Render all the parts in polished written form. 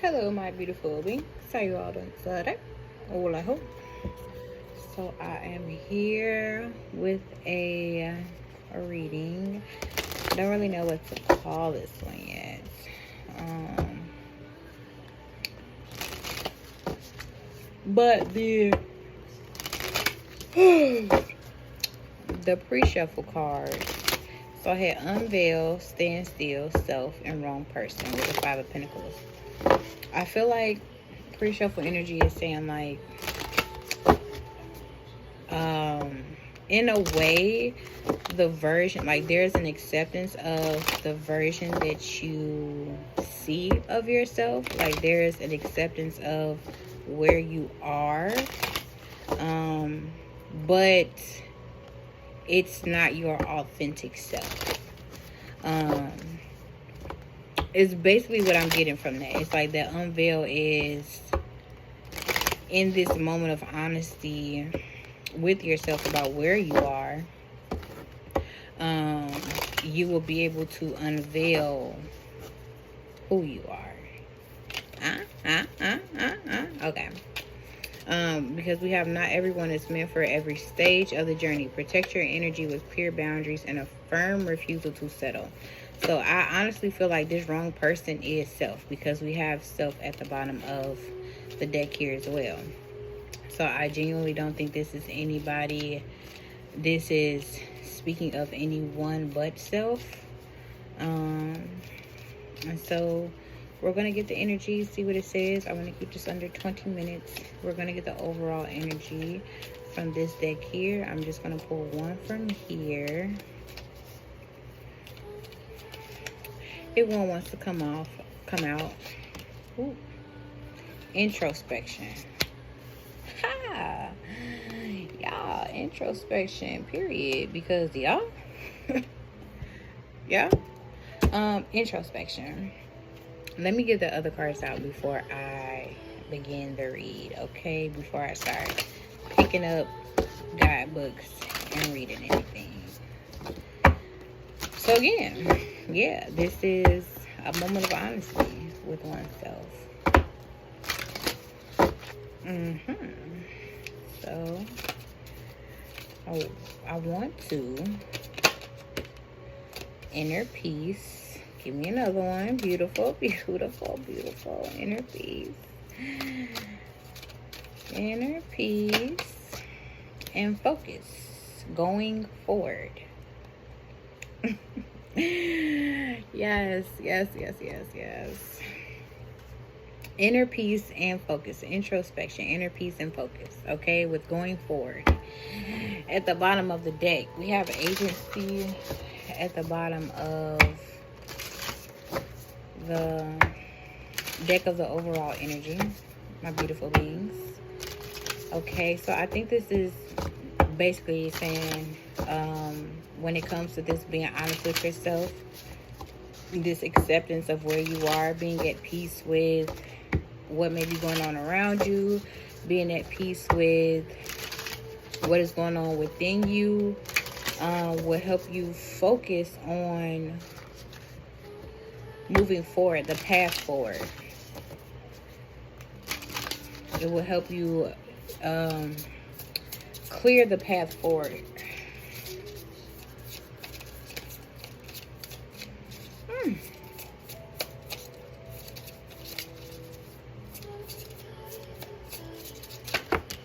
Hello, my beautiful beings. How you all doing today? Well, I hope. So I am here with a reading. I don't really know what to call this one yet. Um, but the pre-shuffle card. So I had unveil, stand still, self, and wrong person with the Five of Pentacles. I feel like pre-shuffle energy is saying like, um, in a way, the version, like there's an acceptance of the version that you see of yourself. Like there's an acceptance of where you are. Um, but it's not your authentic self. Um, it's basically what I'm getting from that. It's like that unveil is in this moment of honesty with yourself about where you are. um, you will be able to unveil who you are. Okay. Because we have not everyone is meant for every stage of the journey. Protect your energy with clear boundaries and a firm refusal to settle. So I honestly feel like this wrong person is self, because we have self at the bottom of the deck here as well. So I genuinely don't think this is anybody. This is speaking of anyone but self. And so we're going to get the energy, see what it says. I'm going to keep this under 20 minutes. We're going to get the overall energy from this deck here. I'm just going to pull one from here. If one wants to come out. Ooh. Introspection. Ha! Y'all, introspection, period. Because y'all, yeah. Introspection. Let me get the other cards out before I begin the read, okay? Before I start picking up guidebooks and reading anything. So again, yeah, this is a moment of honesty with oneself. So, I want to inner peace. Give me another one. Beautiful, beautiful, beautiful. Inner peace. Inner peace and focus going forward. Yes, yes, yes, yes, yes. Inner peace and focus. Introspection, inner peace and focus. Okay, with going forward. At the bottom of the deck, we have agency. At the bottom of the deck of the overall energy, my beautiful beings. Okay, so I think this is basically saying, when it comes to this being honest with yourself, this acceptance of where you are, being at peace with what may be going on around you, being at peace with what is going on within you, will help you focus on moving forward, the path forward. It will help you clear the path forward.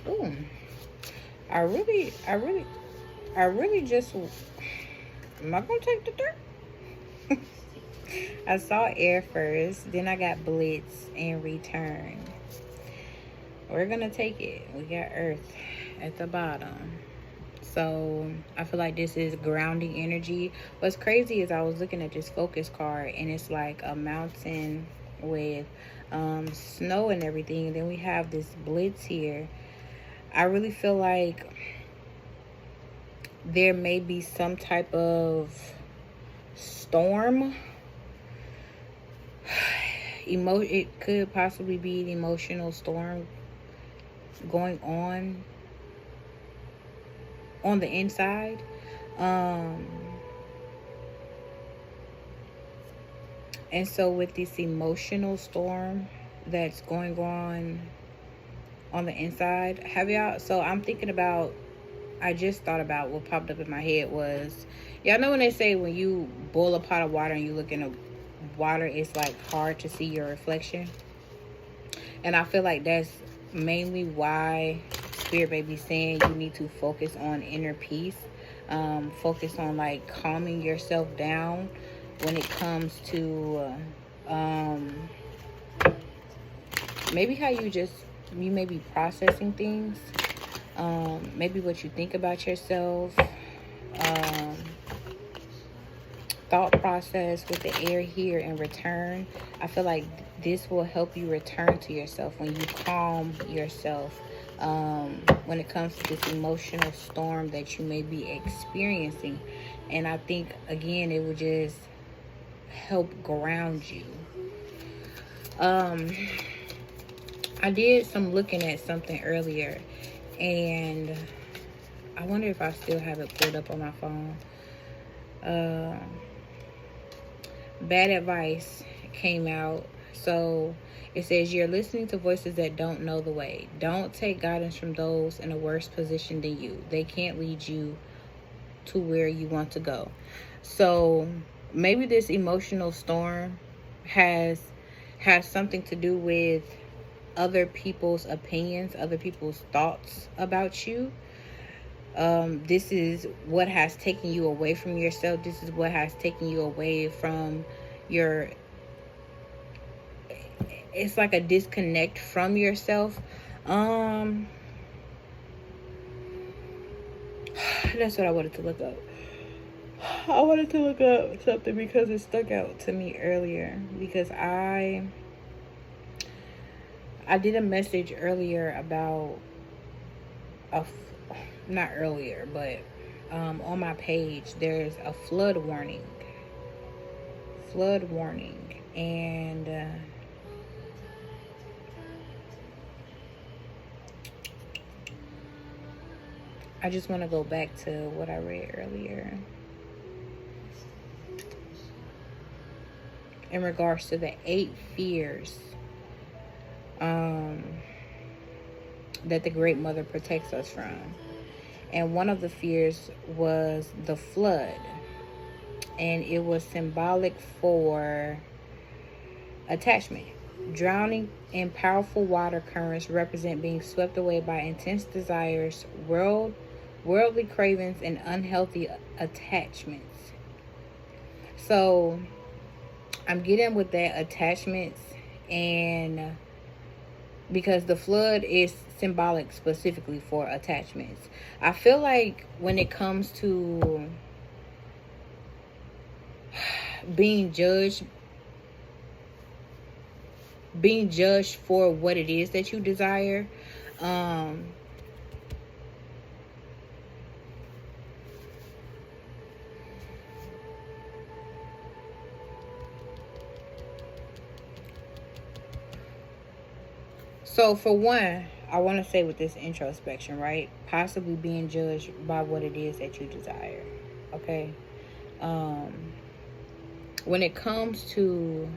Ooh. I really just, I'm not gonna take the dirt. I saw air first, then I got blitz and return. We're gonna take it. We got earth at the bottom. So I feel like this is grounding energy. What's crazy is I was looking at this focus card, and it's like a mountain with snow and everything. And then we have this blitz here. I really feel like there may be some type of storm. It could possibly be an emotional storm going on the inside. And so with this emotional storm, that's going on the inside. Have y'all? So I'm thinking about, I just thought about what popped up in my head was, y'all know when they say when you boil a pot of water and you look in the water, it's like hard to see your reflection. And I feel like that's mainly why Spirit Baby saying you need to focus on inner peace. Focus on like calming yourself down when it comes to maybe how you may be processing things, maybe what you think about yourself, thought process with the air here in return. I feel like this will help you return to yourself when you calm yourself, when it comes to this emotional storm that you may be experiencing. And I think, again, it will just help ground you. I did some looking at something earlier, and I wonder if I still have it pulled up on my phone. Bad advice came out. So it says, you're listening to voices that don't know the way. Don't take guidance from those in a worse position than you. They can't lead you to where you want to go. So maybe this emotional storm has something to do with other people's opinions, other people's thoughts about you. This is what has taken you away from yourself. This is what has taken you away from your, it's like a disconnect from yourself. That's what I wanted to look up. I wanted to look up something because it stuck out to me earlier, because I did a message earlier about not earlier, but on my page there's a flood warning, and I just want to go back to what I read earlier in regards to the 8 fears that the Great Mother protects us from. And one of the fears was the flood. And it was symbolic for attachment. Drowning in powerful water currents represent being swept away by intense desires, worldly cravings, and unhealthy attachments. So I'm getting with that, attachments, and because the flood is symbolic specifically for attachments. I feel like when it comes to being judged for what it is that you desire, so for one, I want to say with this introspection, right? Possibly being judged by what it is that you desire. Okay. When it comes to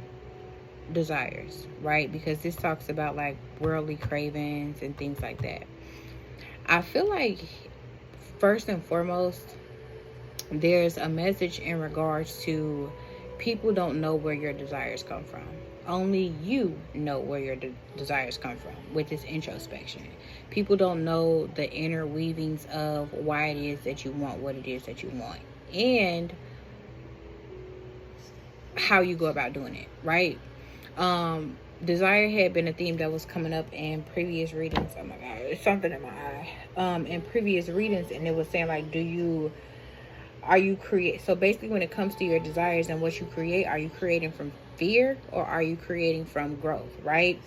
desires, right? Because this talks about like worldly cravings and things like that. I feel like first and foremost, there's a message in regards to people don't know where your desires come from. Only you know where your desires come from with this introspection. People don't know the inner weavings of why it is that you want what it is that you want, and how you go about doing it, right? Desire had been a theme that was coming up in previous readings. Oh my god, there's something in my eye. In previous readings, and it was saying like, are you create, so basically when it comes to your desires and what you create, are you creating from fear or are you creating from growth, right?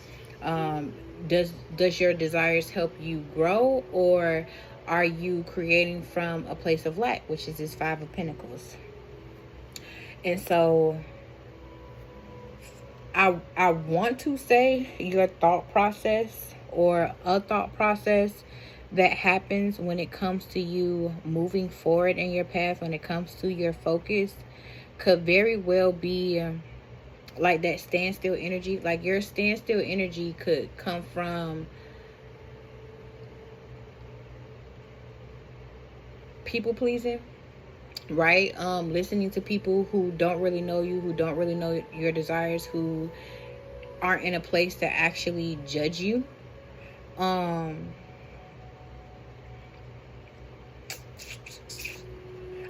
Does your desires help you grow, or are you creating from a place of lack, which is this 5 of Pentacles? And so I want to say your thought process, or a thought process that happens when it comes to you moving forward in your path, when it comes to your focus, could very well be like that standstill energy. Like your standstill energy could come from people pleasing, right? Listening to people who don't really know you, who don't really know your desires, who aren't in a place to actually judge you.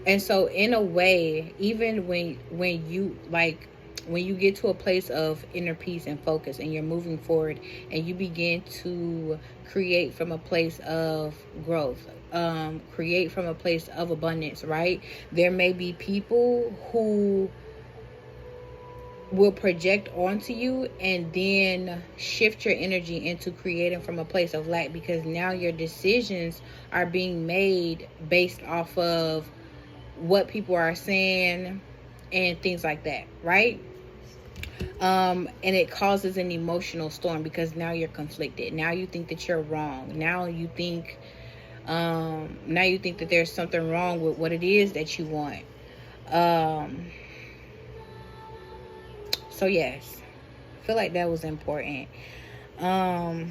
And so in a way, even when you like when you get to a place of inner peace and focus and you're moving forward and you begin to create from a place of growth, create from a place of abundance, right? There may be people who will project onto you and then shift your energy into creating from a place of lack, because now your decisions are being made based off of what people are saying and things like that, right? And it causes an emotional storm because now you're conflicted. Now you think that you're wrong. Now you think that there's something wrong with what it is that you want. So yes, I feel like that was important. So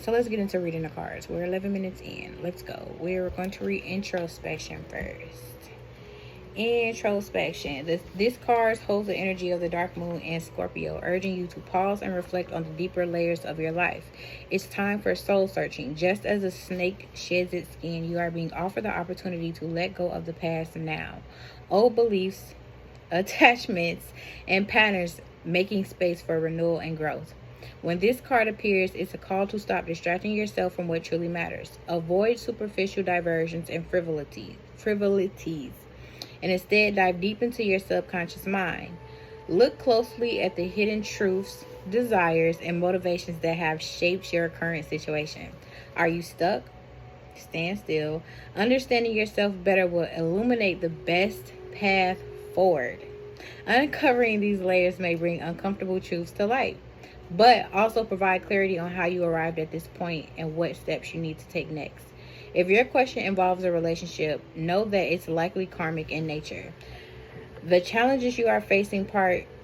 let's get into reading the cards. We're 11 minutes in. Let's go. We're going to read introspection first. Introspection. This card holds the energy of the dark moon and Scorpio, urging you to pause and reflect on the deeper layers of your life. It's time for soul searching. Just as a snake sheds its skin, you are being offered the opportunity to let go of the past now. Old beliefs, attachments, and patterns, making space for renewal and growth. When this card appears, it's a call to stop distracting yourself from what truly matters. Avoid superficial diversions and frivolities, and instead dive deep into your subconscious mind. Look closely at the hidden truths, desires, and motivations that have shaped your current situation. Are you stuck? Stand still. Understanding yourself better will illuminate the best path forward. Uncovering these layers may bring uncomfortable truths to light, but also provide clarity on how you arrived at this point and what steps you need to take next. If your question involves a relationship, know that it's likely karmic in nature. The challenges you are facing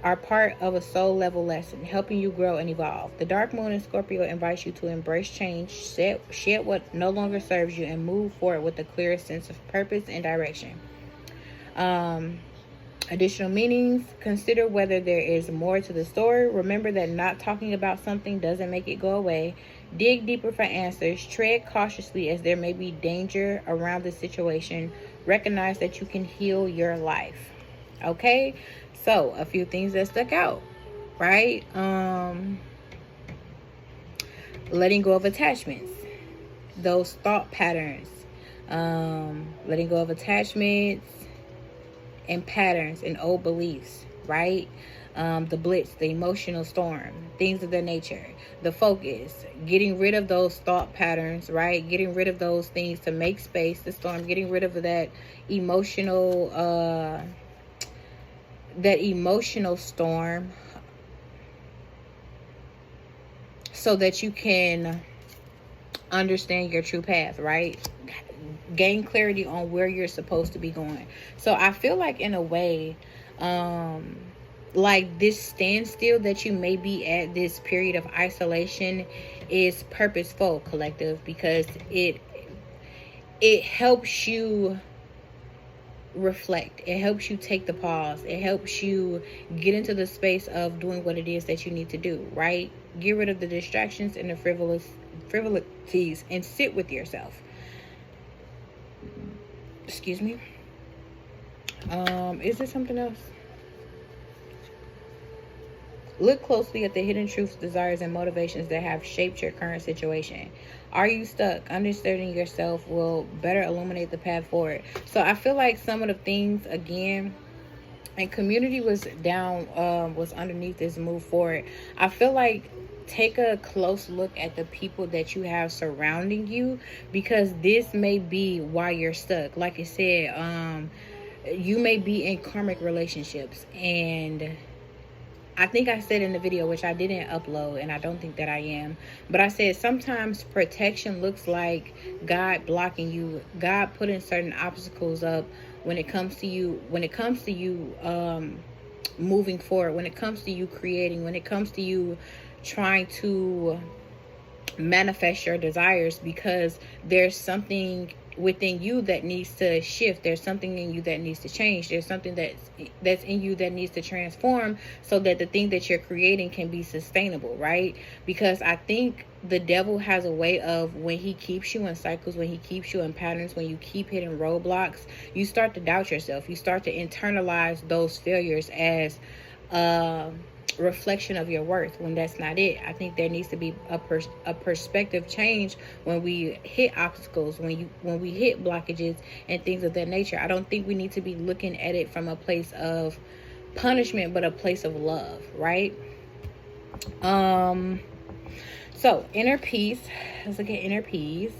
are part of a soul level lesson, helping you grow and evolve. The dark moon in Scorpio invites you to embrace change, shed what no longer serves you, and move forward with a clearer sense of purpose and direction. Additional meanings. Consider whether there is more to the story. Remember that not talking about something doesn't make it go away. Dig deeper for answers. Tread cautiously as there may be danger around the situation. Recognize that you can heal your life. Okay? So, a few things that stuck out, right? Letting go of attachments. Those thought patterns. Letting go of attachments and patterns and old beliefs, right? The blitz, the emotional storm, things of that nature. The focus, getting rid of those thought patterns, right? Getting rid of those things to make space. The storm, getting rid of that emotional storm, so that you can understand your true path, right? Gain clarity on where you're supposed to be going. So I feel like in a way, like this standstill that you may be at, this period of isolation, is purposeful, collective, because it helps you reflect. It helps you take the pause. It helps you get into the space of doing what it is that you need to do, right? Get rid of the distractions and the frivolities and sit with yourself. Excuse me. Is there something else? Look closely at the hidden truths, desires, and motivations that have shaped your current situation. Are you stuck? Understanding yourself will better illuminate the path forward. So I feel like some of the things, again, and community was underneath this move forward. I feel like take a close look at the people that you have surrounding you, because this may be why you're stuck. Like I said, you may be in karmic relationships, and I think I said in the video, which I didn't upload, and I don't think that I am, but I said sometimes protection looks like God blocking you, God putting certain obstacles up when it comes to you moving forward, when it comes to you creating, when it comes to you trying to manifest your desires, because there's something within you that needs to shift. There's something in you that needs to change. There's something that's in you that needs to transform, so that the thing that you're creating can be sustainable, right? Because I think the devil has a way of, when he keeps you in cycles, when he keeps you in patterns, when you keep hitting roadblocks, you start to doubt yourself. You start to internalize those failures as reflection of your worth, when that's not it. I think there needs to be a perspective change when we hit obstacles, when we hit blockages and things of that nature. I don't think we need to be looking at it from a place of punishment, but a place of love, right? So inner peace. Let's look at inner peace.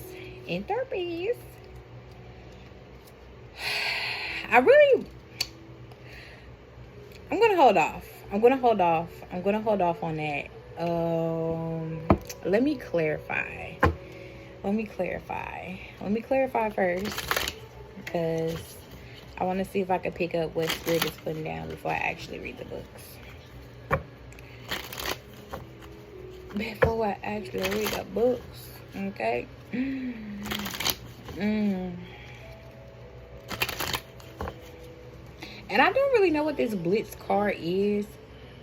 Inner peace. I'm gonna hold off. I'm gonna hold off on that. Let me clarify. Let me clarify first, because I want to see if I can pick up what Spirit is putting down before I actually read the books. Okay. And I don't really know what this Blitz card is,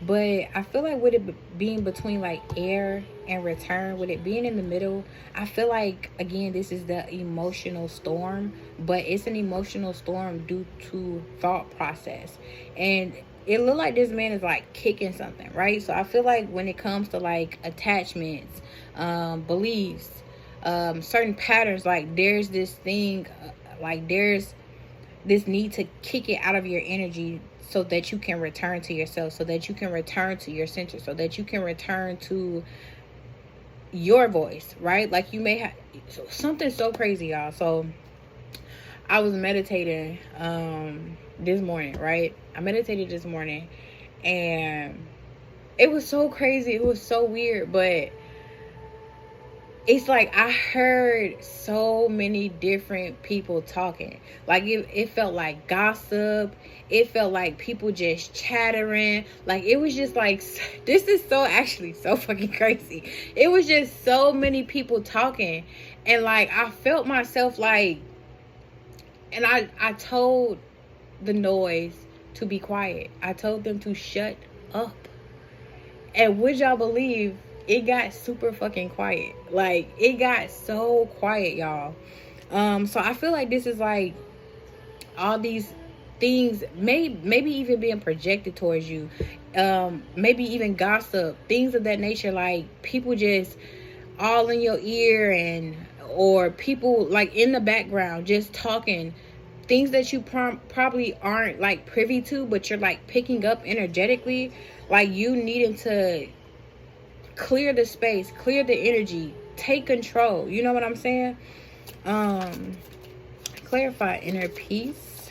but I feel like with it being between like air and return, with it being in the middle, I feel like, again, this is the emotional storm, but it's an emotional storm due to thought process. And it looked like this man is like kicking something, right? So I feel like when it comes to like attachments, beliefs, certain patterns, like there's this thing, like there's this need to kick it out of your energy, so that you can return to yourself, so that you can return to your center, so that you can return to your voice, right? Like you may have something so crazy, y'all. So I was meditating this morning, right? I meditated this morning, and it was so crazy. It was so weird, but it's like I heard so many different people talking. Like it felt like gossip. It felt like people just chattering. Like it was just like, this is so actually so fucking crazy. It was just so many people talking. And like I felt myself like, and I told the noise to be quiet. I told them to shut up. And would y'all believe, it got super fucking quiet. Like it got so quiet, y'all. So I feel like this is like all these things maybe even being projected towards you, maybe even gossip, things of that nature, like people just all in your ear, and or people like in the background just talking things that you probably aren't like privy to, but you're like picking up energetically, like you needing to clear the space, clear the energy, take control. You know what I'm saying? Clarify inner peace.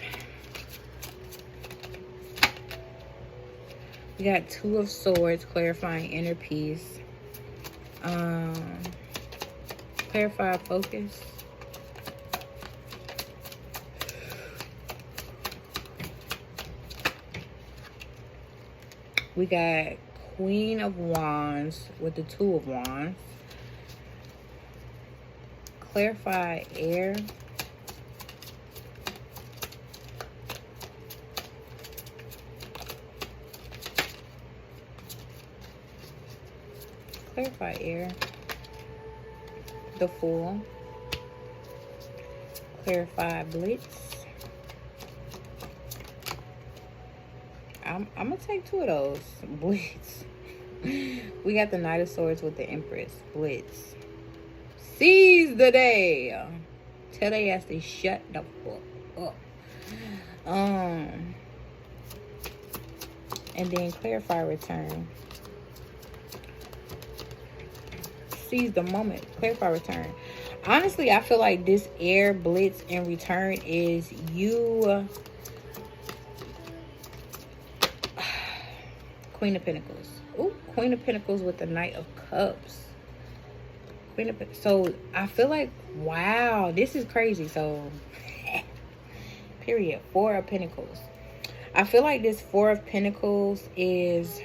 We got Two of Swords, clarifying inner peace. Clarify focus. We got Queen of Wands with the Two of Wands. Clarify air. Clarify air. The Fool. Clarify Blitz. I'm gonna take two of those. Blitz. We got the Knight of Swords with the Empress. Blitz. Seize the day. Tell they ass to shut the fuck up. And then clarify return. Seize the moment. Clarify return. Honestly, I feel like this air, blitz, and return is you. Queen of Pentacles. Ooh, Queen of Pentacles with the Knight of Cups. So I feel like, wow, this is crazy. So period. Four of Pentacles. I feel like this Four of Pentacles is,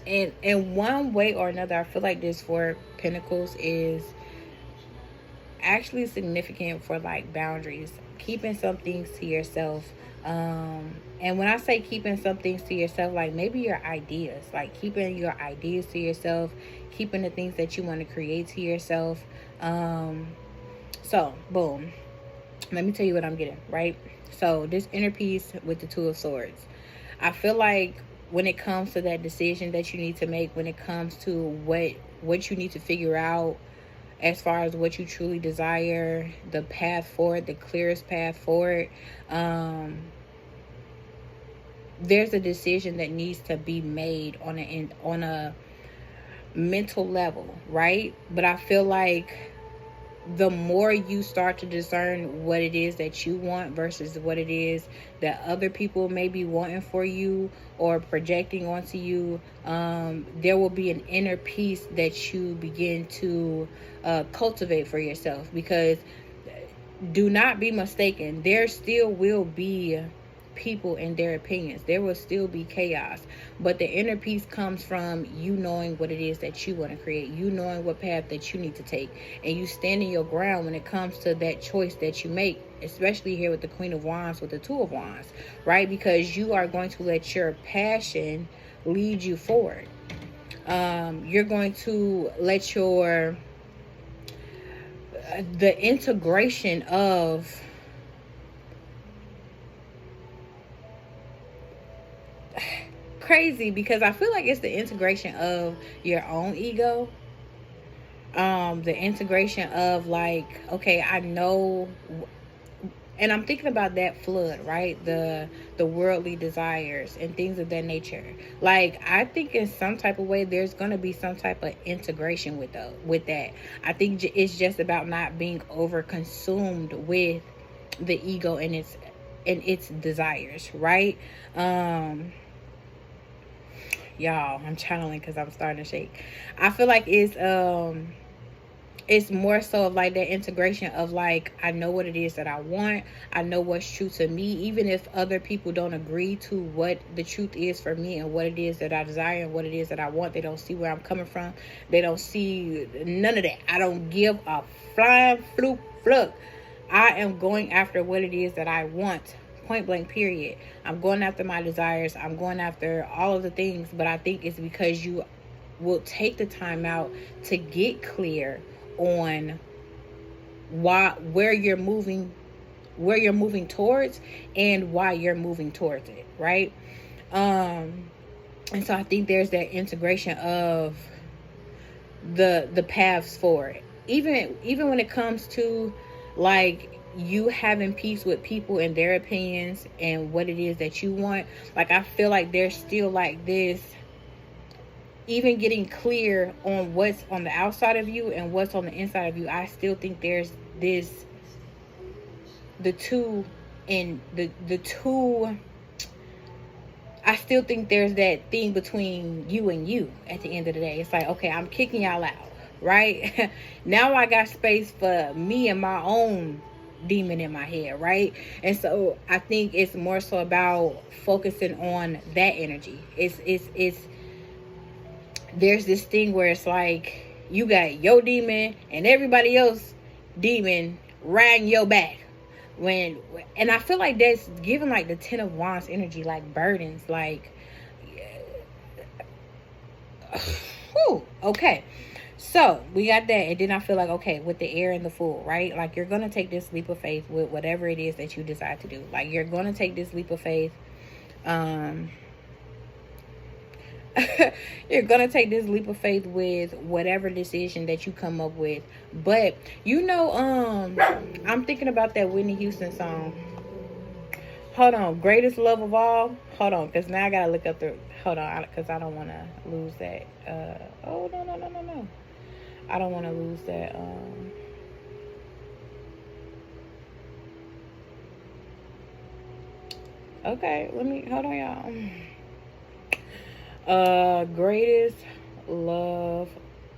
in one way or another, I feel like this Four of Pentacles is actually significant for like boundaries, keeping some things to yourself. And when I say keeping some things to yourself, like maybe your ideas, like keeping your ideas to yourself, keeping the things that you want to create to yourself. So boom, let me tell you what I'm getting, right? So this inner peace with the Two of Swords, I feel like when it comes to that decision that you need to make, when it comes to what you need to figure out as far as what you truly desire, the path forward, the clearest path forward, there's a decision that needs to be made on a mental level, right? But I feel like the more you start to discern what it is that you want versus what it is that other people may be wanting for you or projecting onto you, there will be an inner peace that you begin to cultivate for yourself. Because do not be mistaken, there still will be people and their opinions. There will still be chaos, but the inner peace comes from you knowing what it is that you want to create, you knowing what path that you need to take, and you standing your ground when it comes to that choice that you make, especially here with the Queen of Wands, with the Two of Wands, right? Because you are going to let your passion lead you forward. You're going to let your the integration of crazy, because I feel like it's the integration of your own ego, the integration of like, okay, I know, and I'm thinking about that flood, right? The worldly desires and things of that nature. Like, I think in some type of way there's going to be some type of integration with that. I think it's just about not being over consumed with the ego and its desires, right? Y'all, I'm channeling because I'm starting to shake. I feel like it's more so of like that integration of like, I know what it is that I want, I know what's true to me, even if other people don't agree to what the truth is for me and what it is that I desire and what it is that I want. They don't see where I'm coming from, they don't see none of that. I don't give a flying fluke. I am going after what it is that I want, point blank period. I'm going after my desires, I'm going after all of the things. But I think it's because you will take the time out to get clear on where you're moving towards and why you're moving towards it, right? And so I think there's that integration of the paths forward, even when it comes to like you having peace with people and their opinions and what it is that you want. Like, I feel like there's still like this, even getting clear on what's on the outside of you and what's on the inside of you. I still think there's this, the two, I still think there's that thing between you and you at the end of the day. It's like, okay, I'm kicking y'all out, right? Now I got space for me and my own demon in my head, right? And so I think it's more so about focusing on that energy. It's there's this thing where it's like you got your demon and everybody else demon riding your back. And I feel like that's giving like the Ten of Wands energy, like burdens, like whew, okay. So we got that. And then I feel like, okay, with the air and the Fool, right? Like, you're going to take this leap of faith with whatever it is that you decide to do. Like, you're going to take this leap of faith. You're going to take this leap of faith with whatever decision that you come up with. But, I'm thinking about that Whitney Houston song. Hold on. Greatest Love of All. Hold on, because now I got to look up hold on, because I don't want to lose that. Oh, no. I don't want to lose that. Okay, hold on, y'all. Greatest Love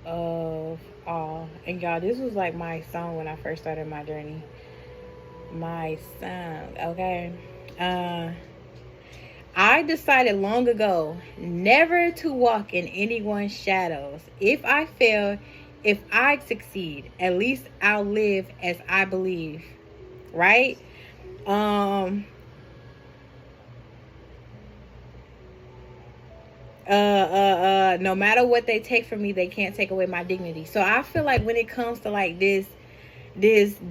of All. And y'all, this was like my song when I first started my journey. My song, okay? I decided long ago never to walk in anyone's shadows. If I fail, if I succeed, at least I'll live as I believe. Right? Um no matter what they take from me, they can't take away my dignity. So I feel like when it comes to like this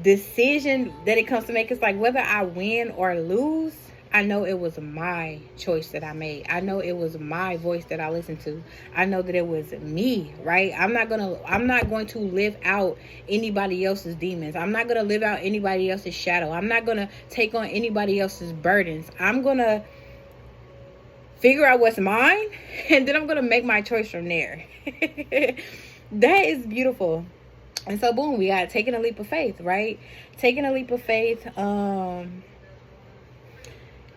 decision that it comes to make, it's like whether I win or lose, I know it was my choice that I made. I know it was my voice that I listened to. I know that it was me, right? I'm not going to live out anybody else's demons. I'm not going to live out anybody else's shadow. I'm not going to take on anybody else's burdens. I'm going to figure out what's mine, and then I'm going to make my choice from there. That is beautiful. And so boom, we got taking a leap of faith, right? Taking a leap of faith,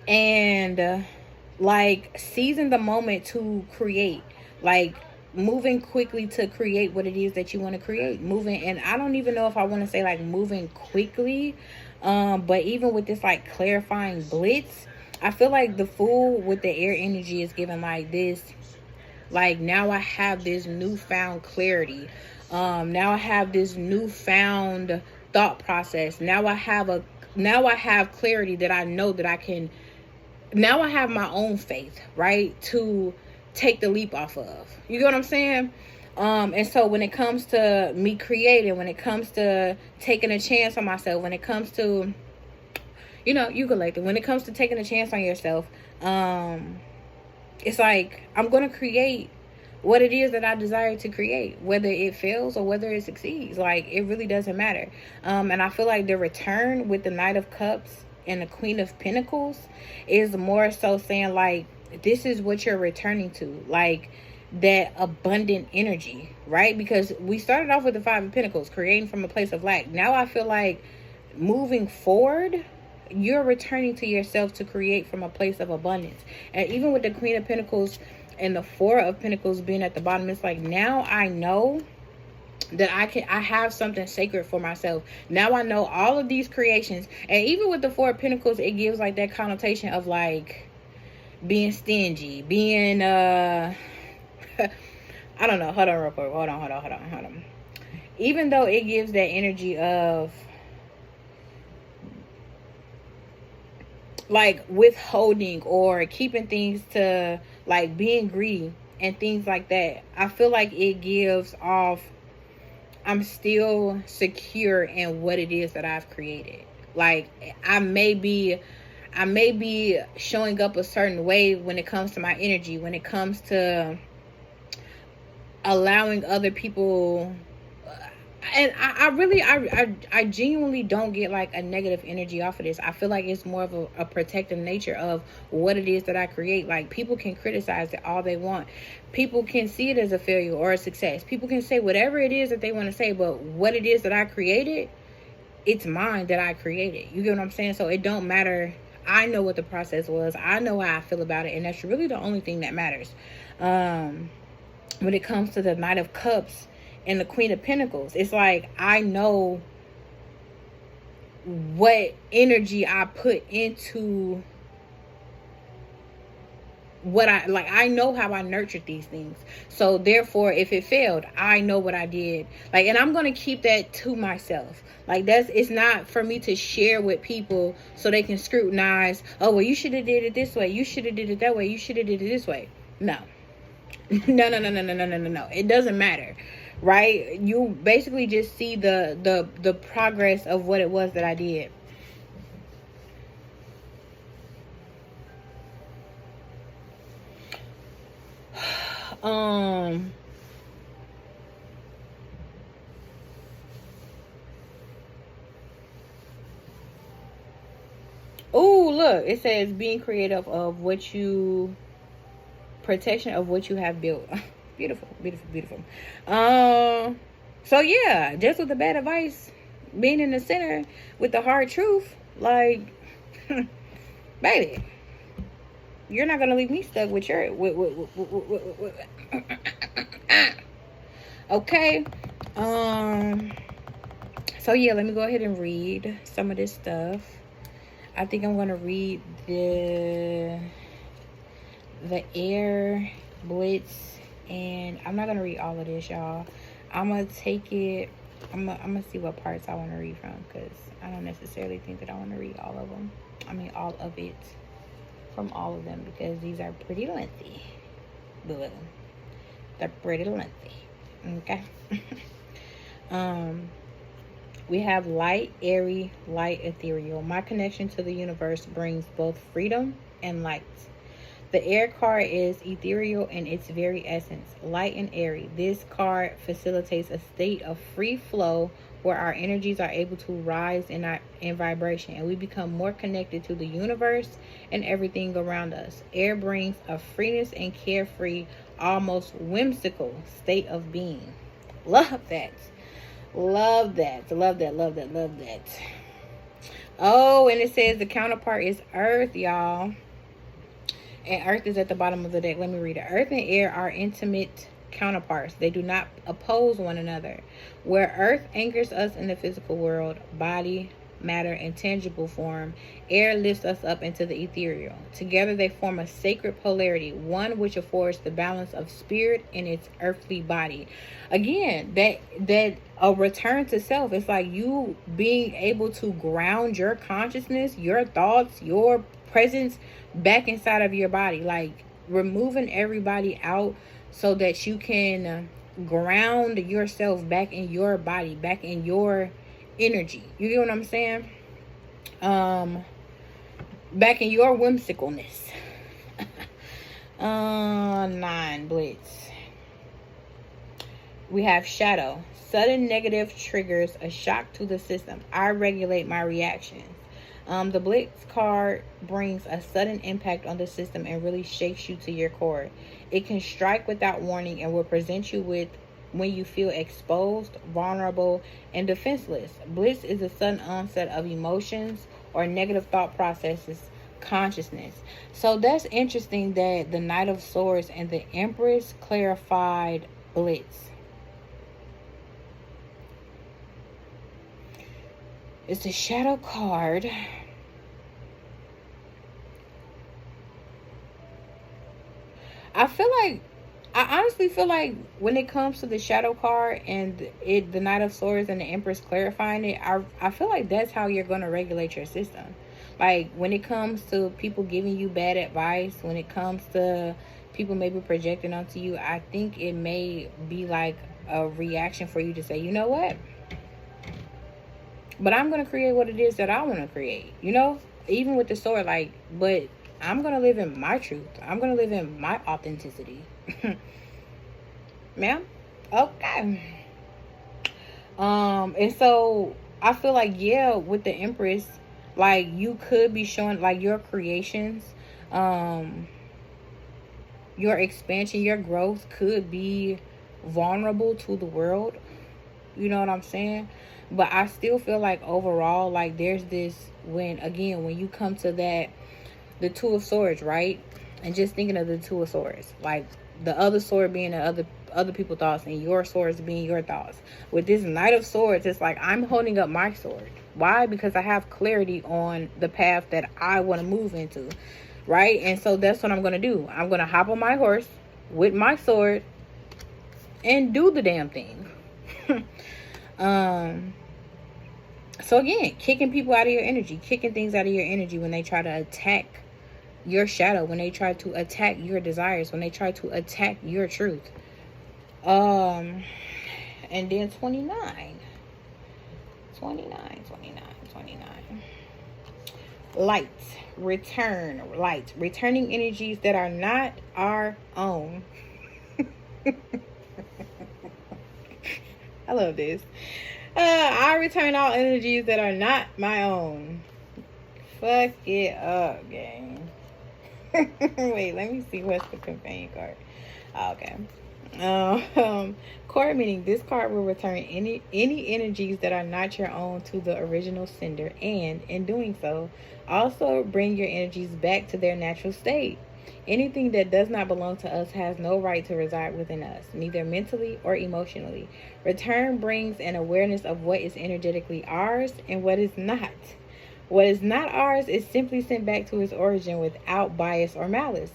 and like seizing the moment to create, like moving quickly to create what it is that you want to create. Moving, and I don't even know if I want to say like moving quickly, but even with this like clarifying blitz, I feel like the Fool with the air energy is giving like this, like now I have this newfound clarity. Now I have this newfound thought process. Now I have clarity that I know that I can. Now I have my own faith, right, to take the leap off of. You get what I'm saying? And so when it comes to me creating, when it comes to taking a chance on myself, when it comes to, when it comes to taking a chance on yourself, it's like I'm going to create what it is that I desire to create, whether it fails or whether it succeeds. Like, it really doesn't matter. And I feel like the return with the Knight of Cups and the Queen of Pentacles is more so saying like, this is what you're returning to, like that abundant energy, right? Because we started off with the Five of Pentacles, creating from a place of lack. Now I feel like moving forward, you're returning to yourself to create from a place of abundance. And even with the Queen of Pentacles and the Four of Pentacles being at the bottom, it's like, now I know that I have something sacred for myself. Now I know all of these creations. And even with the Four of Pentacles, it gives like that connotation of like being stingy, being I don't know, hold on real quick, hold on. Even though it gives that energy of like withholding or keeping things to like being greedy and things like that, I feel like it gives off I'm still secure in what it is that I've created. Like I may be showing up a certain way when it comes to my energy, when it comes to allowing other people, and I genuinely don't get like a negative energy off of this. I feel like it's more of a protective nature of what it is that I create. Like, people can criticize it all they want. People can see it as a failure or a success. People can say whatever it is that they want to say, but what it is that I created, it's mine that I created. You get what I'm saying? So it don't matter. I know what the process was. I know how I feel about it, and that's really the only thing that matters. When it comes to the Knight of Cups and the Queen of Pentacles, it's like I know what energy I put into what I know how I nurtured these things. So therefore, if it failed, I know what I did. Like, and I'm going to keep that to myself. Like, it's not for me to share with people so they can scrutinize. Oh, well, you should have did it this way. You should have did it that way. You should have did it this way. No. No. It doesn't matter. Right? You basically just see the progress of what it was that I did. Oh, look, it says being creative of what you, protection of what you have built. Beautiful. So yeah, just with the bad advice, being in the center with the hard truth, like, baby, you're not gonna leave me stuck with your okay. So yeah, let me go ahead and read some of this stuff. I think I'm gonna read the air blitz, and I'm not gonna read all of this, y'all. I'm gonna take it. I'm gonna see what parts I want to read from, because I don't necessarily think that I want to read all of them. I mean, all of it from all of them, because these are pretty lengthy. They're pretty lengthy. Okay. We have light, airy, light, ethereal. My connection to the universe brings both freedom and light. The air card is ethereal in its very essence, light and airy. This card facilitates a state of free flow where our energies are able to rise in vibration, and we become more connected to the universe and everything around us. Air brings a freeness and carefree, almost whimsical state of being. Love that. Love that. Love that. Love that. Love that. Oh, and it says the counterpart is Earth, y'all. And Earth is at the bottom of the deck. Let me read it. Earth and air are intimate counterparts. They do not oppose one another. Where Earth anchors us in the physical world, body, matter, and tangible form, air lifts us up into the ethereal. Together they form a sacred polarity, one which affords the balance of spirit in its earthly body. Again, that a return to self. It's like you being able to ground your consciousness, your thoughts, your presence back inside of your body, like removing everybody out so that you can ground yourself back in your body, back in your energy. You get what I'm saying? Back in your whimsicalness. 9 blitz. We have shadow. Sudden negative triggers a shock to the system. I regulate my reactions. The Blitz card brings a sudden impact on the system and really shakes you to your core. It can strike without warning and will present you with when you feel exposed, vulnerable, and defenseless. Blitz is a sudden onset of emotions or negative thought processes, consciousness. So that's interesting that the Knight of Swords and the Empress clarified Blitz. It's a shadow card. I honestly feel like when it comes to the shadow card and the Knight of Swords and the Empress clarifying it, I feel like that's how you're going to regulate your system. Like when it comes to people giving you bad advice, when it comes to people maybe projecting onto you, I think it may be like a reaction for you to say, you know what? But I'm going to create what it is that I want to create. You know, even with the sword, like, but I'm going to live in my truth. I'm going to live in my authenticity. Ma'am? Okay. And so I feel like, yeah, with the Empress, like you could be showing like your creations, your expansion, your growth could be vulnerable to the world. You know what I'm saying? But I still feel like overall, like there's this, when you come to that, the Two of Swords, right? And just thinking of the Two of Swords, like the other sword being the other people's thoughts and your swords being your thoughts. With this Knight of Swords, it's like I'm holding up my sword. Why? Because I have clarity on the path that I want to move into, right? And so that's what I'm going to do. I'm going to hop on my horse with my sword and do the damn thing. So again, kicking people out of your energy, kicking things out of your energy when they try to attack your shadow, when they try to attack your desires, when they try to attack your truth. And then 29. Light, returning energies that are not our own. I love this. I return all energies that are not my own. Fuck it up, gang. Wait, let me see what's the companion card. Okay. Card meaning this card will return any energies that are not your own to the original sender, and in doing so, also bring your energies back to their natural state. Anything that does not belong to us has no right to reside within us, neither mentally or emotionally. Return brings an awareness of what is energetically ours and what is not. What is not ours is simply sent back to its origin without bias or malice.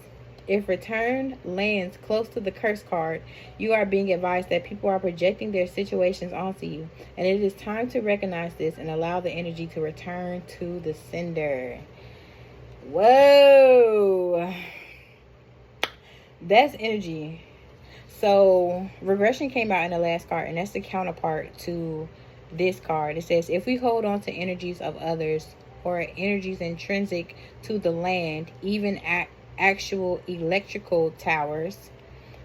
If return lands close to the curse card, you are being advised that people are projecting their situations onto you, and it is time to recognize this and allow the energy to return to the sender. Whoa, that's energy. So regression came out in the last card, and that's the counterpart to this card. It says, if we hold on to energies of others or energies intrinsic to the land, even actual electrical towers,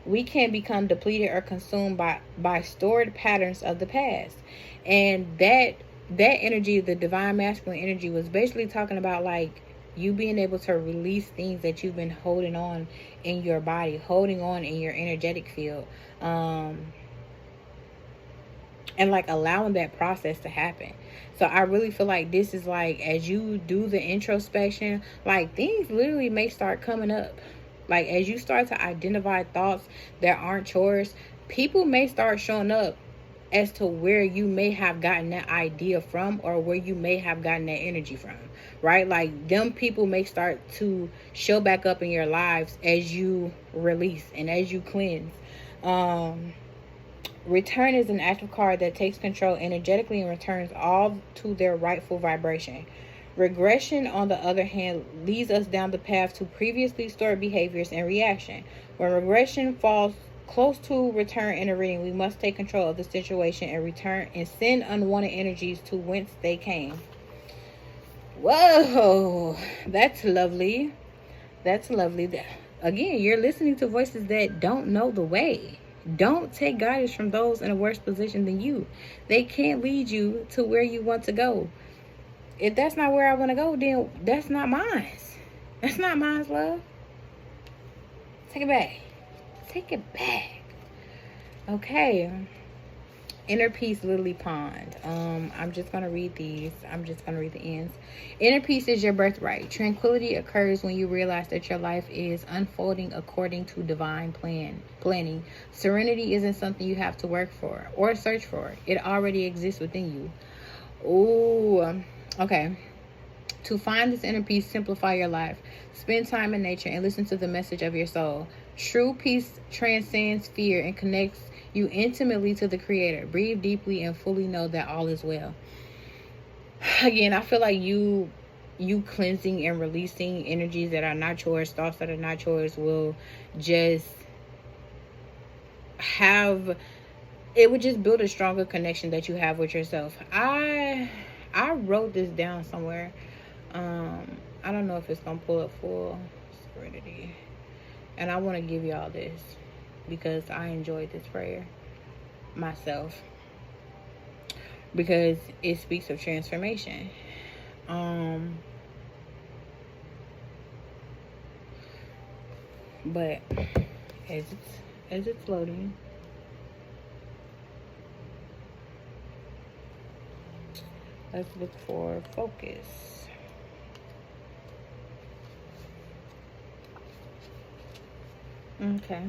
we can become depleted or consumed by stored patterns of the past. And that energy, the divine masculine energy, was basically talking about like you being able to release things that you've been holding on in your body, holding on in your energetic field, and like allowing that process to happen. So I really feel like this is like, as you do the introspection, like things literally may start coming up. Like as you start to identify thoughts that aren't yours, people may start showing up as to where you may have gotten that idea from, or where you may have gotten that energy from, right? Like them people may start to show back up in your lives as you release and as you cleanse. Return is an active card that takes control energetically and returns all to their rightful vibration. Regression, on the other hand, leads us down the path to previously stored behaviors and reaction. When regression falls close to return in a reading, we must take control of the situation and return and send unwanted energies to whence they came. Whoa, that's lovely. That's lovely. Again, you're listening to voices that don't know the way. Don't take guidance from those in a worse position than you. They can't lead you to where you want to go. If that's not where I want to go, then that's not mine. That's not mine, love. Take it back. Take it back. Okay. Inner Peace, Lily Pond. I'm just going to read these. I'm just going to read the ends. Inner peace is your birthright. Tranquility occurs when you realize that your life is unfolding according to divine planning. Serenity isn't something you have to work for or search for. It already exists within you. Ooh, okay. To find this inner peace, simplify your life. Spend time in nature and listen to the message of your soul. True peace transcends fear and connects you intimately to the Creator. Breathe deeply and fully know that all is well. Again, I feel like you cleansing and releasing energies that are not yours, thoughts that are not yours, will just have, it would just build a stronger connection that you have with yourself. I wrote this down somewhere. I don't know if it's gonna pull up full serenity, and I want to give y'all this because I enjoyed this prayer myself, because it speaks of transformation. But as it's loading, let's look for focus. Okay.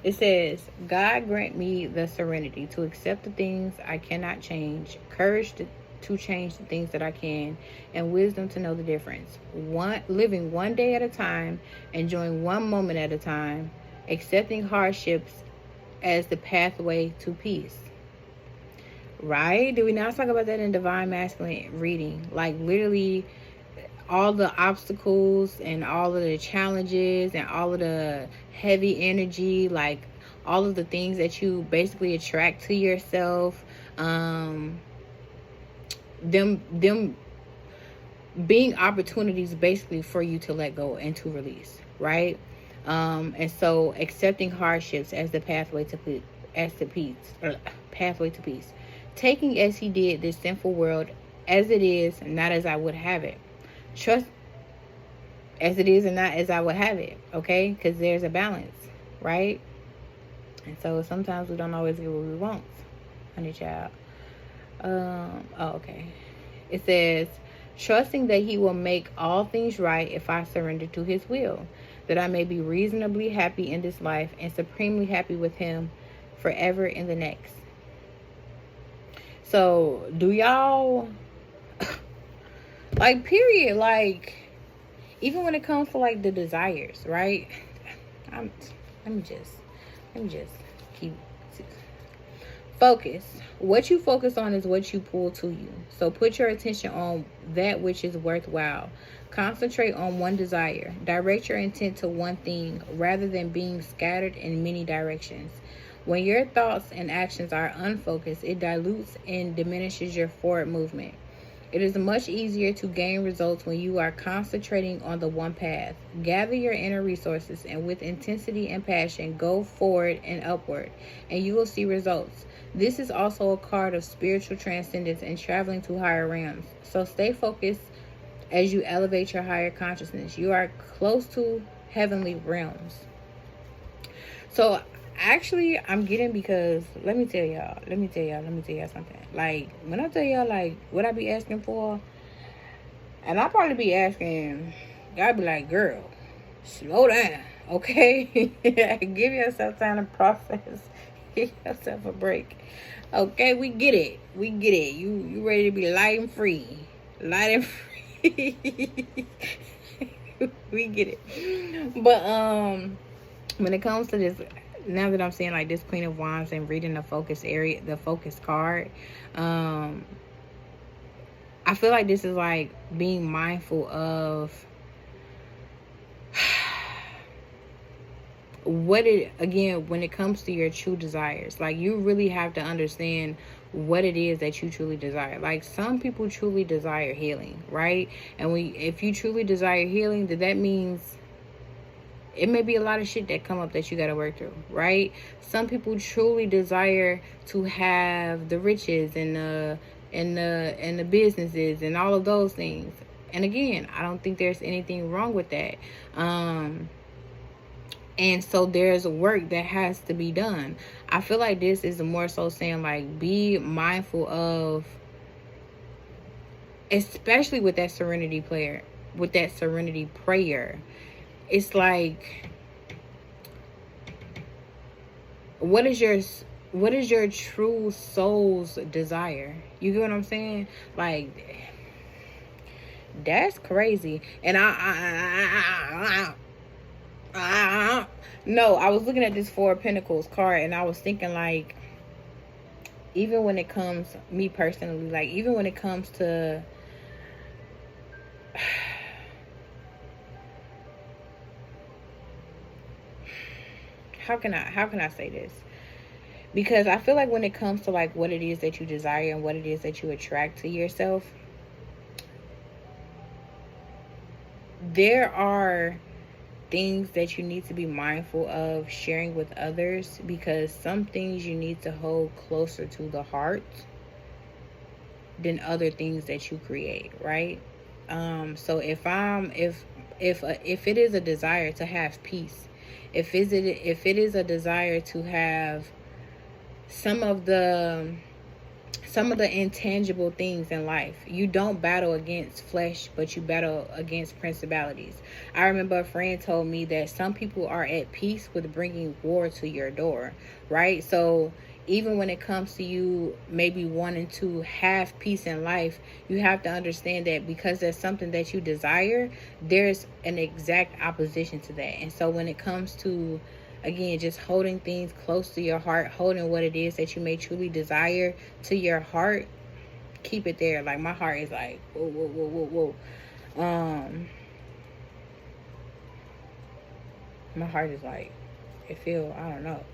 It says, God grant me the serenity to accept the things I cannot change, courage to change the things that I can, and wisdom to know the difference. Living one day at a time, enjoying one moment at a time, accepting hardships as the pathway to peace. Right? Did we not talk about that in Divine Masculine reading? Like literally all the obstacles and all of the challenges and all of the heavy energy, like all of the things that you basically attract to yourself, them being opportunities basically for you to let go and to release, right? And so accepting hardships as the pathway to peace, taking as he did this sinful world as it is, not as I would have it. Trust as it is and not as I would have it, okay? Because there's a balance, right? And so sometimes we don't always get what we want, honey child. Okay. It says, trusting that he will make all things right if I surrender to his will, that I may be reasonably happy in this life and supremely happy with him forever in the next. So do y'all Like, period. Like, even when it comes to like the desires, right? I'm let me just keep focus. What you focus on is what you pull to you. So put your attention on that which is worthwhile. Concentrate on one desire. Direct your intent to one thing rather than being scattered in many directions. When your thoughts and actions are unfocused, it dilutes and diminishes your forward movement. It is much easier to gain results when you are concentrating on the one path. Gather your inner resources and with intensity and passion, go forward and upward, and you will see results. This is also a card of spiritual transcendence and traveling to higher realms. So stay focused as you elevate your higher consciousness. You are close to heavenly realms. So actually, I'm getting, because let me tell y'all something. Like, when I tell y'all like what I be asking for, and I'll probably be asking, God be like, girl, slow down, okay? Give yourself time to process. Give yourself a break. Okay, we get it. You ready to be light and free. Light and free. We get it. But when it comes to this, now that I'm seeing like this Queen of Wands and reading the focus area, the focus card, I feel like this is like being mindful of when it comes to your true desires. Like, you really have to understand what it is that you truly desire. Like, some people truly desire healing, right? And if you truly desire healing, then that means it may be a lot of shit that come up that you got to work through, right? Some people truly desire to have the riches and the businesses and all of those things. And again, I don't think there's anything wrong with that. And so there's work that has to be done. I feel like this is more so saying, like, be mindful of, especially with that serenity prayer, it's like, what is your true soul's desire? You get what I'm saying? Like, that's crazy. And no, I was looking at this Four of Pentacles card, and I was thinking, like, even when it comes, me personally, like, even when it comes to how can I say this? Because I feel like when it comes to like what it is that you desire and what it is that you attract to yourself, there are things that you need to be mindful of sharing with others, because some things you need to hold closer to the heart than other things that you create, right? So if it is a desire to have peace, if it is a desire to have some of the intangible things in life, you don't battle against flesh, but you battle against principalities. I remember a friend told me that some people are at peace with bringing war to your door, right? So even when it comes to you maybe wanting to have peace in life, you have to understand that because there's something that you desire, there's an exact opposition to that. And so when it comes to, again, just holding things close to your heart, holding what it is that you may truly desire to your heart, keep it there. Like, my heart is like, whoa, whoa, whoa, whoa, whoa. My heart is like, it feel, I don't know.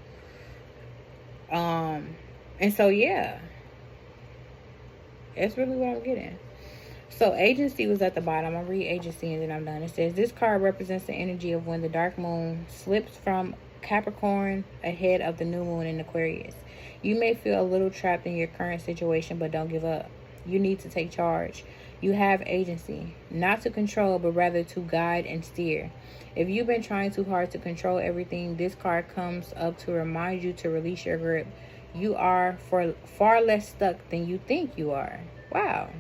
And so, yeah, that's really what I'm getting. So agency was at the bottom. I'll read agency and then I'm done. It says, this card represents the energy of when the dark moon slips from Capricorn ahead of the new moon in Aquarius. You may feel a little trapped in your current situation, but don't give up. You need to take charge. You have agency, not to control, but rather to guide and steer. If you've been trying too hard to control everything, this card comes up to remind you to release your grip. You are far less stuck than you think you are. Wow.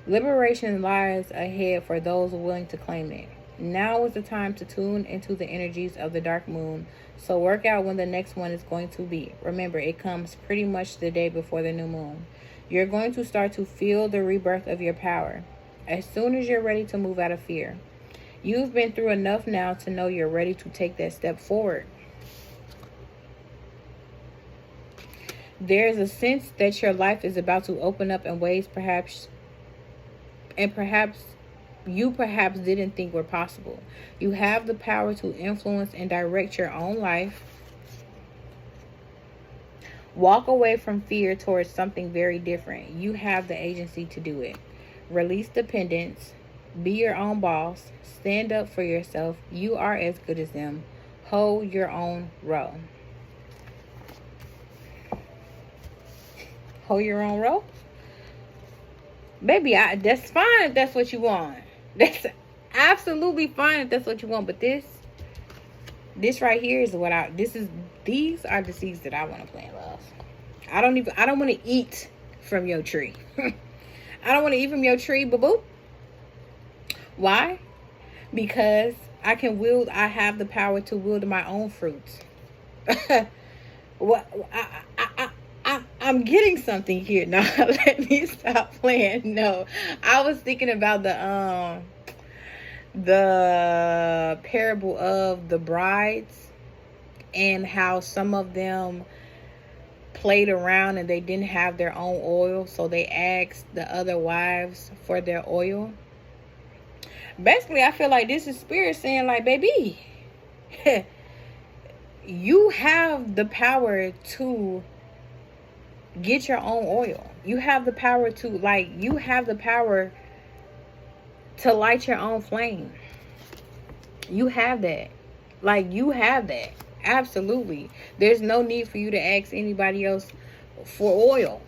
Liberation lies ahead for those willing to claim it. Now is the time to tune into the energies of the dark moon. So work out when the next one is going to be. Remember, it comes pretty much the day before the new moon. You're going to start to feel the rebirth of your power. as soon as you're ready to move out of fear. You've been through enough now to know you're ready to take that step forward. There's a sense that your life is about to open up in ways perhaps you didn't think were possible. You have the power to influence and direct your own life. Walk away from fear towards something very different. You have the agency to do it. Release dependence. Be your own boss. Stand up for yourself. You are as good as them. Hold your own row. Hold your own row? Baby, that's fine if that's what you want. That's absolutely fine if that's what you want. But this right here is what these are the seeds that I want to plant, love. I don't want to eat from your tree. I don't want to eat from your tree, boo-boo. Why? Because I have the power to wield my own fruits. I'm getting something here. Now, let me stop playing. No, I was thinking about the parable of the brides and how some of them played around and they didn't have their own oil, so they asked the other wives for their oil. Basically, I feel like this is spirit saying, like, baby, you have the power to get your own oil. You have the power to light your own flame. You have that. You have that. Absolutely. There's no need for you to ask anybody else for oil.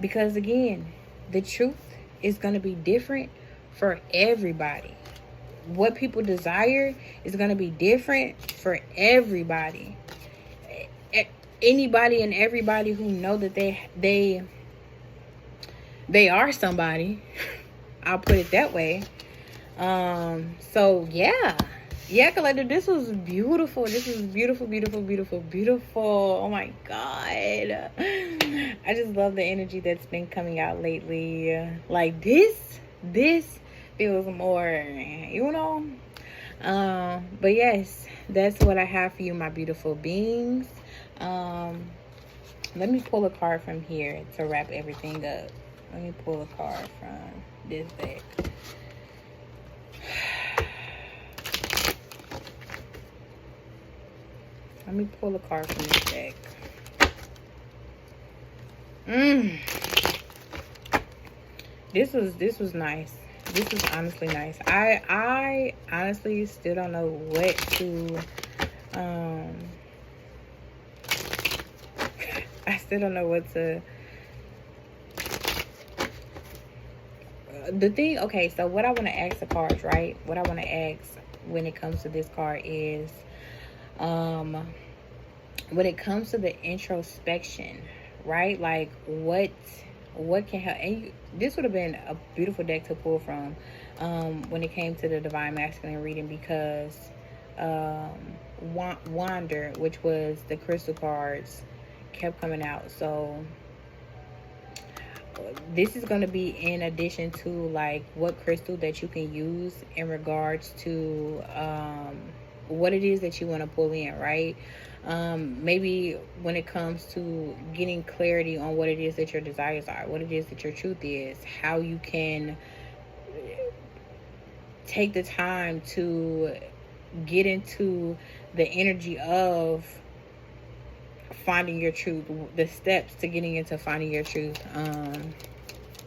Because again, the truth is going to be different for everybody. What people desire is going to be different for everybody. Anybody and everybody who know that they are somebody. I'll put it that way. So yeah, collector, this was beautiful. This was beautiful, beautiful, beautiful, beautiful. Oh my God. I just love the energy that's been coming out lately. Like this feels more, but yes, that's what I have for you, my beautiful beings. Let me pull a card from here to wrap everything up. Let me pull a card from this deck. Let me pull a card from this deck. This was nice. This was honestly nice. I honestly still don't know what to I still don't know what to the thing. Okay, so what I want to ask the cards, right? What I want to ask when it comes to this card is when it comes to the introspection, right? Like what can help. And this would have been a beautiful deck to pull from when it came to the Divine Masculine reading, because Wander, which was the crystal cards, kept coming out. So this is going to be in addition to like what crystal that you can use in regards to what it is that you want to pull in, right? Maybe when it comes to getting clarity on what it is that your desires are, what it is that your truth is, how you can take the time to get into the energy of finding your truth, the steps to getting into finding your truth,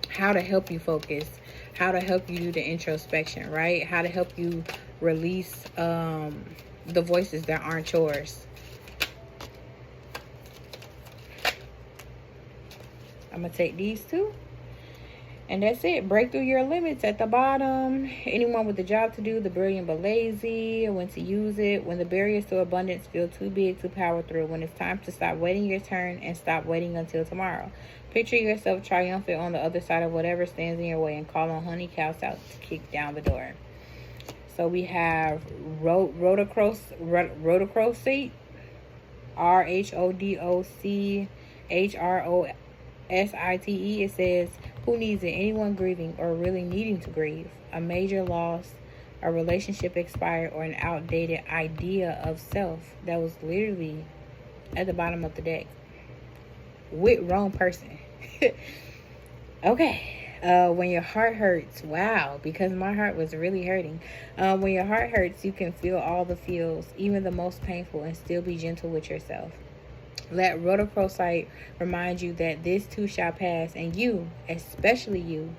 how to help you focus, how to help you do the introspection, right? How to help you release the voices that aren't yours. I'm going to take these two. And that's it. Break through your limits at the bottom. Anyone with a job to do, the brilliant but lazy, when to use it, when the barriers to abundance feel too big to power through, when it's time to stop waiting your turn and stop waiting until tomorrow. Picture yourself triumphant on the other side of whatever stands in your way and call on Honey Cow South to kick down the door. So we have Rhodochrosite, RHODOCHROSITE. It says, Who needs it? Anyone grieving or really needing to grieve. A major loss, a relationship expired, or an outdated idea of self. That was literally at the bottom of the deck. With wrong person. Okay. When your heart hurts. Wow, because my heart was really hurting. When your heart hurts, you can feel all the feels, even the most painful, and still be gentle with yourself. Let rhodochrosite remind you that this too shall pass, and you, especially you,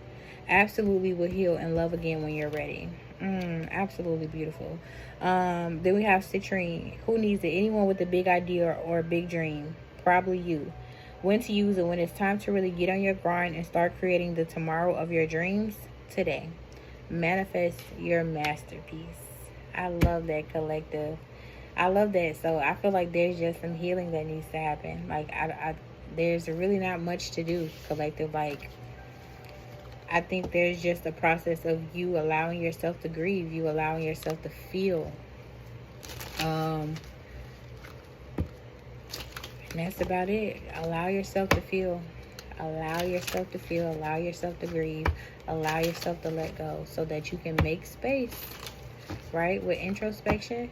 absolutely will heal and love again when you're ready. Absolutely beautiful. Then we have citrine. Who needs it? Anyone with a big idea or a big dream. Probably you. When to use it? When it's time to really get on your grind and start creating the tomorrow of your dreams today. Manifest your masterpiece. I love that, collective. I love that. So I feel like there's just some healing that needs to happen. Like there's really not much to do, collective. Like, I think there's just a process of you allowing yourself to grieve, you allowing yourself to feel. And that's about it. Allow yourself to feel. Allow yourself to feel. Allow yourself to grieve. Allow yourself to let go so that you can make space, right? With introspection,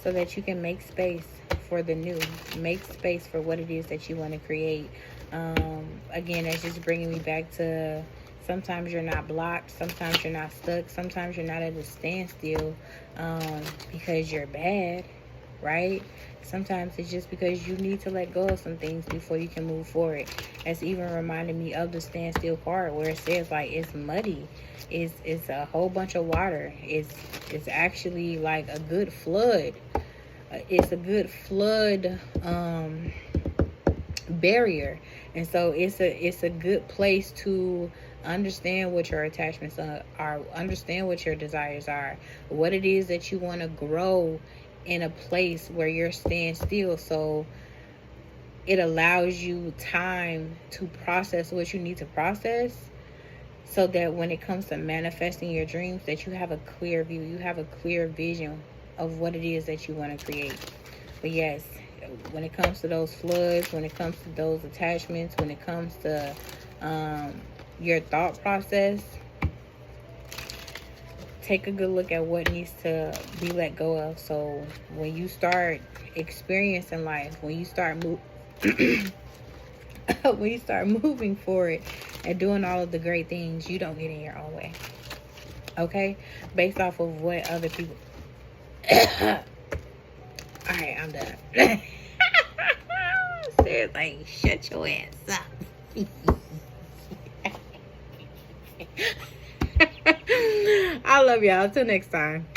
so that you can make space for the new. Make space for what it is that you want to create. Again, that's just bringing me back to sometimes you're not blocked. Sometimes you're not stuck. Sometimes you're not at a standstill because you're bad, right? Sometimes it's just because you need to let go of some things before you can move forward. That's even reminding me of the standstill card where it says like it's muddy. It's a whole bunch of water. It's actually like a good flood. It's a good flood barrier. And so it's a good place to understand what your attachments are, understand what your desires are, what it is that you want to grow in a place where you're staying still. So it allows you time to process what you need to process, so that when it comes to manifesting your dreams, that you have a clear view, you have a clear vision of what it is that you want to create. But yes, when it comes to those floods, when it comes to those attachments, when it comes to your thought process, take a good look at what needs to be let go of. So when you start experiencing life, when you start when you start moving forward and doing all of the great things, you don't get in your own way. Okay? Based off of what other people... Alright, I'm done. Seriously, shut your ass up. I love y'all. Till next time.